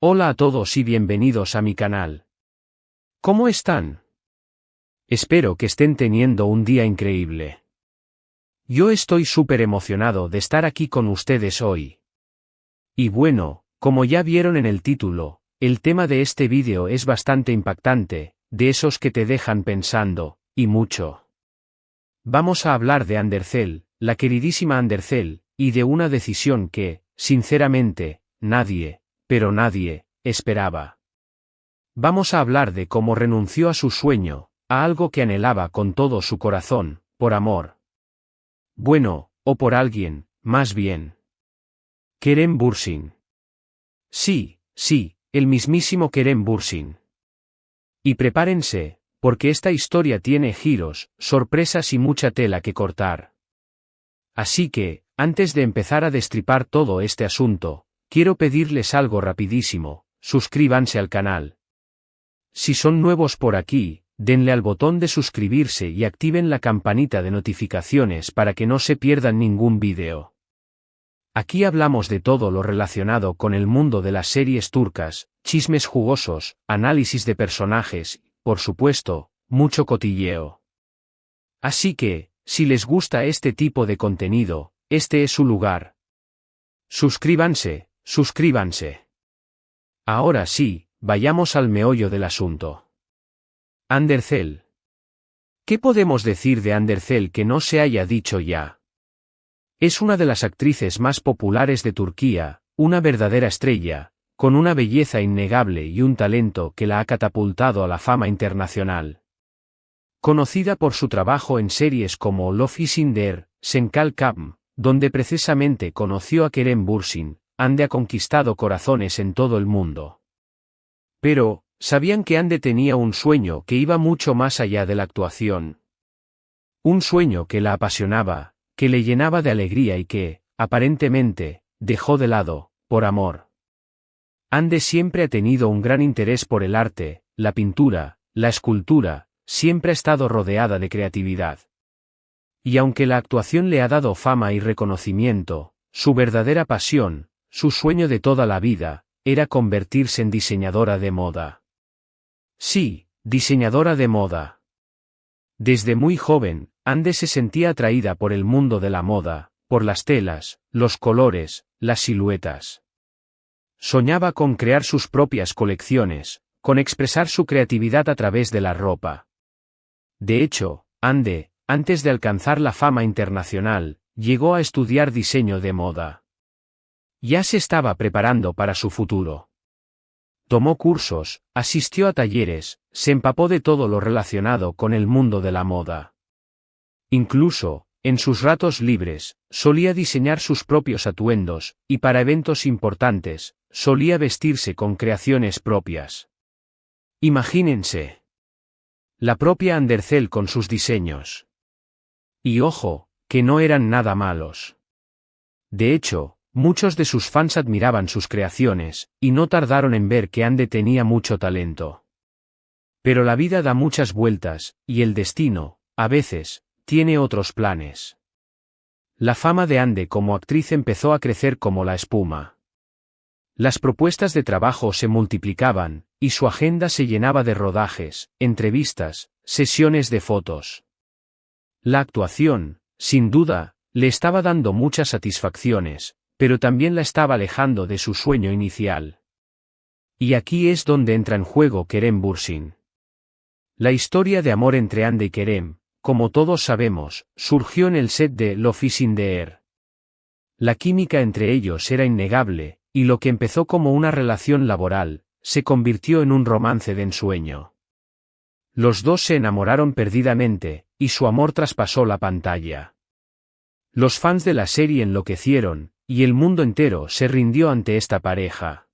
Hola a todos y bienvenidos a mi canal. ¿Cómo están? Espero que estén teniendo un día increíble. Yo estoy súper emocionado de estar aquí con ustedes hoy. Y bueno, como ya vieron en el título, el tema de este vídeo es bastante impactante, de esos que te dejan pensando, y mucho. Vamos a hablar de Undercell, la queridísima Undercell, y de una decisión que, sinceramente, nadie, pero nadie, esperaba. Vamos a hablar de cómo renunció a su sueño, a algo que anhelaba con todo su corazón, por amor. Bueno, o por alguien, más bien. Kerem Bürsin. Sí, el mismísimo Kerem Bürsin. Y prepárense, porque esta historia tiene giros, sorpresas y mucha tela que cortar. Así que, antes de empezar a destripar todo este asunto, quiero pedirles algo rapidísimo, suscríbanse al canal. Si son nuevos por aquí, denle al botón de suscribirse y activen la campanita de notificaciones para que no se pierdan ningún vídeo. Aquí hablamos de todo lo relacionado con el mundo de las series turcas, chismes jugosos, análisis de personajes, por supuesto, mucho cotilleo. Así que, si les gusta este tipo de contenido, este es su lugar. Suscríbanse. Ahora sí, vayamos al meollo del asunto. Undercell. ¿Qué podemos decir de Undercell que no se haya dicho ya? Es una de las actrices más populares de Turquía, una verdadera estrella, con una belleza innegable y un talento que la ha catapultado a la fama internacional. Conocida por su trabajo en series como Love is in the Air, Senkal Kapm, donde precisamente conoció a Kerem Bürsin, Hande ha conquistado corazones en todo el mundo. Pero, ¿sabían que Hande tenía un sueño que iba mucho más allá de la actuación? Un sueño que la apasionaba, que le llenaba de alegría y que, aparentemente, dejó de lado, por amor. Hande siempre ha tenido un gran interés por el arte, la pintura, la escultura, siempre ha estado rodeada de creatividad. Y aunque la actuación le ha dado fama y reconocimiento, su verdadera pasión, su sueño de toda la vida, era convertirse en diseñadora de moda. Sí, diseñadora de moda. Desde muy joven, Hande se sentía atraída por el mundo de la moda, por las telas, los colores, las siluetas. Soñaba con crear sus propias colecciones, con expresar su creatividad a través de la ropa. De hecho, Hande, antes de alcanzar la fama internacional, llegó a estudiar diseño de moda. Ya se estaba preparando para su futuro. Tomó cursos, asistió a talleres, se empapó de todo lo relacionado con el mundo de la moda. Incluso, en sus ratos libres, solía diseñar sus propios atuendos, y para eventos importantes, solía vestirse con creaciones propias. Imagínense. La propia Undercell con sus diseños. Y ojo, que no eran nada malos. De hecho, muchos de sus fans admiraban sus creaciones, y no tardaron en ver que Hande tenía mucho talento. Pero la vida da muchas vueltas, y el destino, a veces, tiene otros planes. La fama de Hande como actriz empezó a crecer como la espuma. Las propuestas de trabajo se multiplicaban, y su agenda se llenaba de rodajes, entrevistas, sesiones de fotos. La actuación, sin duda, le estaba dando muchas satisfacciones, pero también la estaba alejando de su sueño inicial. Y aquí es donde entra en juego Kerem Bürsin. La historia de amor entre Hande y Kerem, como todos sabemos, surgió en el set de Love is in the Air. La química entre ellos era innegable, y lo que empezó como una relación laboral, se convirtió en un romance de ensueño. Los dos se enamoraron perdidamente, y su amor traspasó la pantalla. Los fans de la serie enloquecieron, y el mundo entero se rindió ante esta pareja.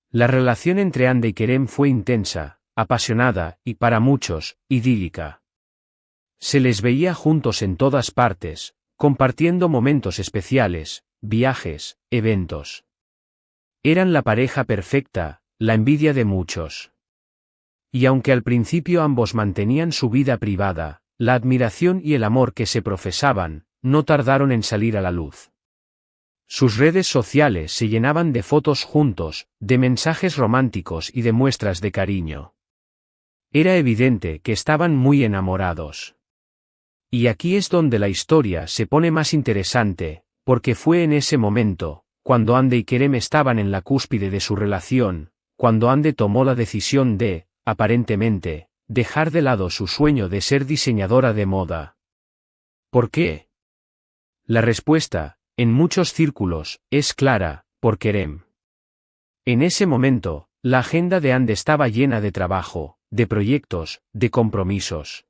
La relación entre Hande y Kerem fue intensa, apasionada, y para muchos, idílica. Se les veía juntos en todas partes, compartiendo momentos especiales, viajes, eventos. Eran la pareja perfecta, la envidia de muchos. Y aunque al principio ambos mantenían su vida privada, la admiración y el amor que se profesaban, no tardaron en salir a la luz. Sus redes sociales se llenaban de fotos juntos, de mensajes románticos y de muestras de cariño. Era evidente que estaban muy enamorados. Y aquí es donde la historia se pone más interesante, porque fue en ese momento, cuando Hande y Kerem estaban en la cúspide de su relación, cuando Hande tomó la decisión de, aparentemente, dejar de lado su sueño de ser diseñadora de moda. ¿Por qué? La respuesta, en muchos círculos, es clara: por Kerem. En ese momento, la agenda de Hande estaba llena de trabajo, de proyectos, de compromisos.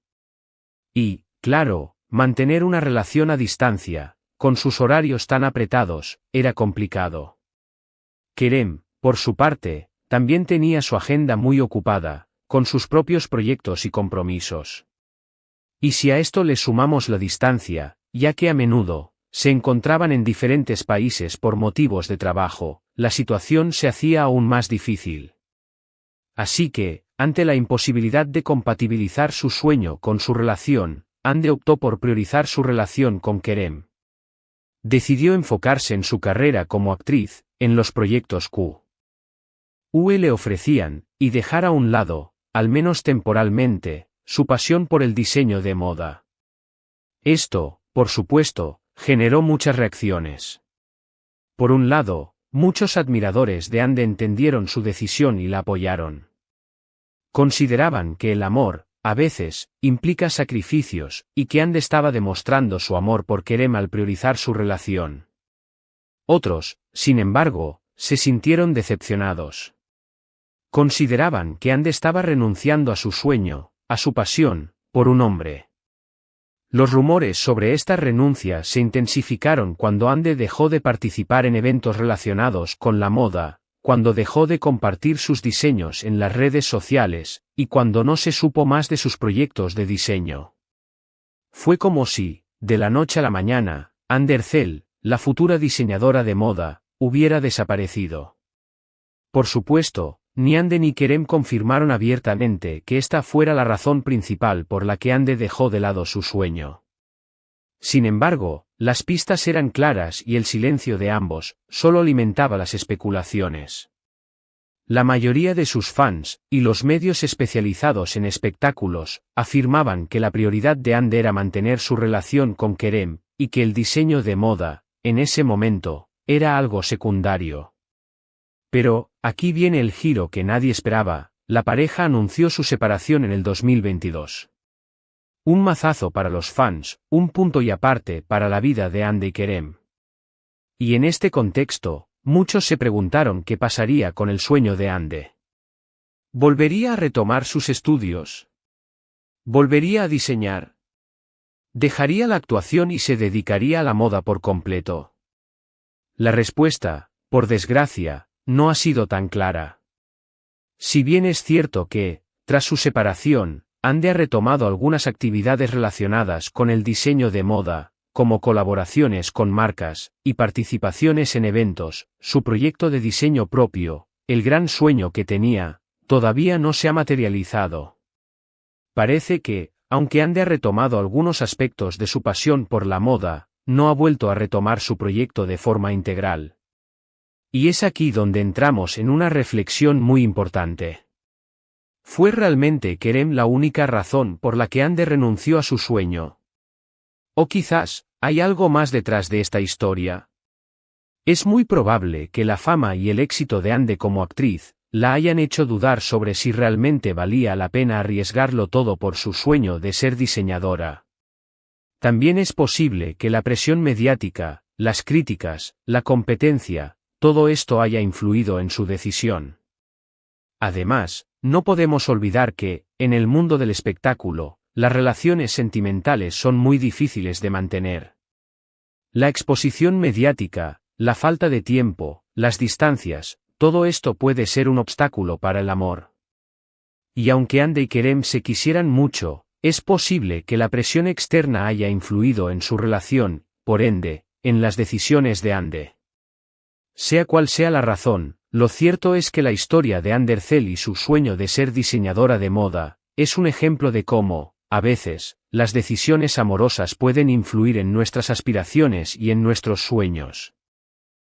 Y, claro, mantener una relación a distancia, con sus horarios tan apretados, era complicado. Kerem, por su parte, también tenía su agenda muy ocupada, con sus propios proyectos y compromisos. Y si a esto le sumamos la distancia, ya que a menudo, se encontraban en diferentes países por motivos de trabajo, la situación se hacía aún más difícil. Así que, ante la imposibilidad de compatibilizar su sueño con su relación, Hande optó por priorizar su relación con Kerem. Decidió enfocarse en su carrera como actriz, en los proyectos que le ofrecían, y dejar a un lado, al menos temporalmente, su pasión por el diseño de moda. Esto, por supuesto, generó muchas reacciones. Por un lado, muchos admiradores de Hande entendieron su decisión y la apoyaron. Consideraban que el amor, a veces, implica sacrificios, y que Hande estaba demostrando su amor por Kerem al priorizar su relación. Otros, sin embargo, se sintieron decepcionados. Consideraban que Hande estaba renunciando a su sueño, a su pasión, por un hombre. Los rumores sobre esta renuncia se intensificaron cuando Hande dejó de participar en eventos relacionados con la moda, cuando dejó de compartir sus diseños en las redes sociales, y cuando no se supo más de sus proyectos de diseño. Fue como si, de la noche a la mañana, Anderzeel, la futura diseñadora de moda, hubiera desaparecido. Por supuesto, ni Hande ni Kerem confirmaron abiertamente que esta fuera la razón principal por la que Hande dejó de lado su sueño. Sin embargo, las pistas eran claras y el silencio de ambos solo alimentaba las especulaciones. La mayoría de sus fans, y los medios especializados en espectáculos, afirmaban que la prioridad de Hande era mantener su relación con Kerem, y que el diseño de moda, en ese momento, era algo secundario. Pero, aquí viene el giro que nadie esperaba: la pareja anunció su separación en el 2022. Un mazazo para los fans, un punto y aparte para la vida de Hande y Kerem. Y en este contexto, muchos se preguntaron qué pasaría con el sueño de Hande. ¿Volvería a retomar sus estudios? ¿Volvería a diseñar? ¿Dejaría la actuación y se dedicaría a la moda por completo? La respuesta, por desgracia, no ha sido tan clara. Si bien es cierto que, tras su separación, Hande ha retomado algunas actividades relacionadas con el diseño de moda, como colaboraciones con marcas, y participaciones en eventos, su proyecto de diseño propio, el gran sueño que tenía, todavía no se ha materializado. Parece que, aunque Hande ha retomado algunos aspectos de su pasión por la moda, no ha vuelto a retomar su proyecto de forma integral. Y es aquí donde entramos en una reflexión muy importante. ¿Fue realmente Kerem la única razón por la que Hande renunció a su sueño? ¿O quizás, hay algo más detrás de esta historia? Es muy probable que la fama y el éxito de Hande como actriz la hayan hecho dudar sobre si realmente valía la pena arriesgarlo todo por su sueño de ser diseñadora. También es posible que la presión mediática, las críticas, la competencia, todo esto haya influido en su decisión. Además, no podemos olvidar que, en el mundo del espectáculo, las relaciones sentimentales son muy difíciles de mantener. La exposición mediática, la falta de tiempo, las distancias, todo esto puede ser un obstáculo para el amor. Y aunque Hande y Kerem se quisieran mucho, es posible que la presión externa haya influido en su relación, por ende, en las decisiones de Hande. Sea cual sea la razón, lo cierto es que la historia de Anderzeel y su sueño de ser diseñadora de moda, es un ejemplo de cómo, a veces, las decisiones amorosas pueden influir en nuestras aspiraciones y en nuestros sueños.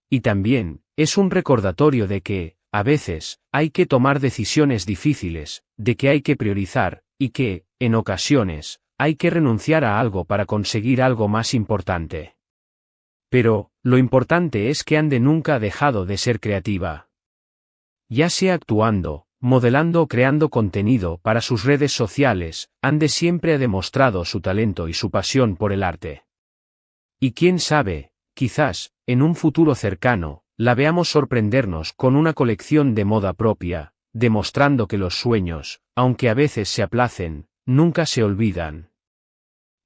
Y también, es un recordatorio de que, a veces, hay que tomar decisiones difíciles, de que hay que priorizar, y que, en ocasiones, hay que renunciar a algo para conseguir algo más importante. Pero, lo importante es que Ande nunca ha dejado de ser creativa. Ya sea actuando, modelando o creando contenido para sus redes sociales, Ande siempre ha demostrado su talento y su pasión por el arte. Y quién sabe, quizás, en un futuro cercano, la veamos sorprendernos con una colección de moda propia, demostrando que los sueños, aunque a veces se aplacen, nunca se olvidan.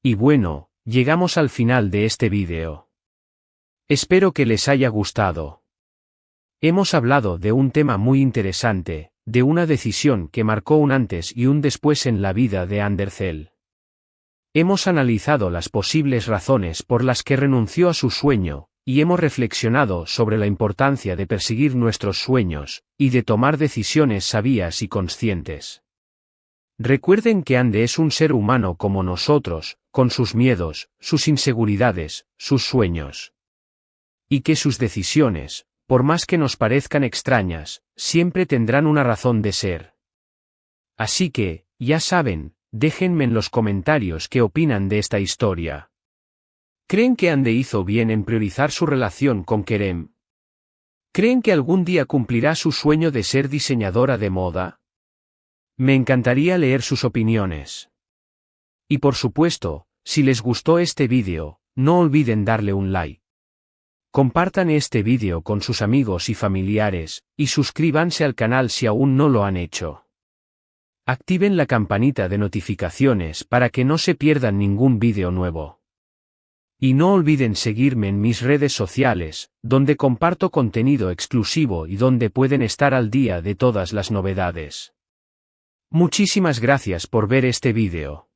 Y bueno, llegamos al final de este vídeo. Espero que les haya gustado. Hemos hablado de un tema muy interesante, de una decisión que marcó un antes y un después en la vida de Andercel. Hemos analizado las posibles razones por las que renunció a su sueño, y hemos reflexionado sobre la importancia de perseguir nuestros sueños, y de tomar decisiones sabias y conscientes. Recuerden que Ande es un ser humano como nosotros, con sus miedos, sus inseguridades, sus sueños. Y que sus decisiones, por más que nos parezcan extrañas, siempre tendrán una razón de ser. Así que, ya saben, déjenme en los comentarios qué opinan de esta historia. ¿Creen que Ande hizo bien en priorizar su relación con Kerem? ¿Creen que algún día cumplirá su sueño de ser diseñadora de moda? Me encantaría leer sus opiniones. Y por supuesto, si les gustó este vídeo, no olviden darle un like. Compartan este vídeo con sus amigos y familiares, y suscríbanse al canal si aún no lo han hecho. Activen la campanita de notificaciones para que no se pierdan ningún vídeo nuevo. Y no olviden seguirme en mis redes sociales, donde comparto contenido exclusivo y donde pueden estar al día de todas las novedades. Muchísimas gracias por ver este vídeo.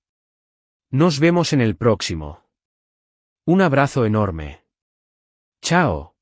Nos vemos en el próximo. Un abrazo enorme. Chao.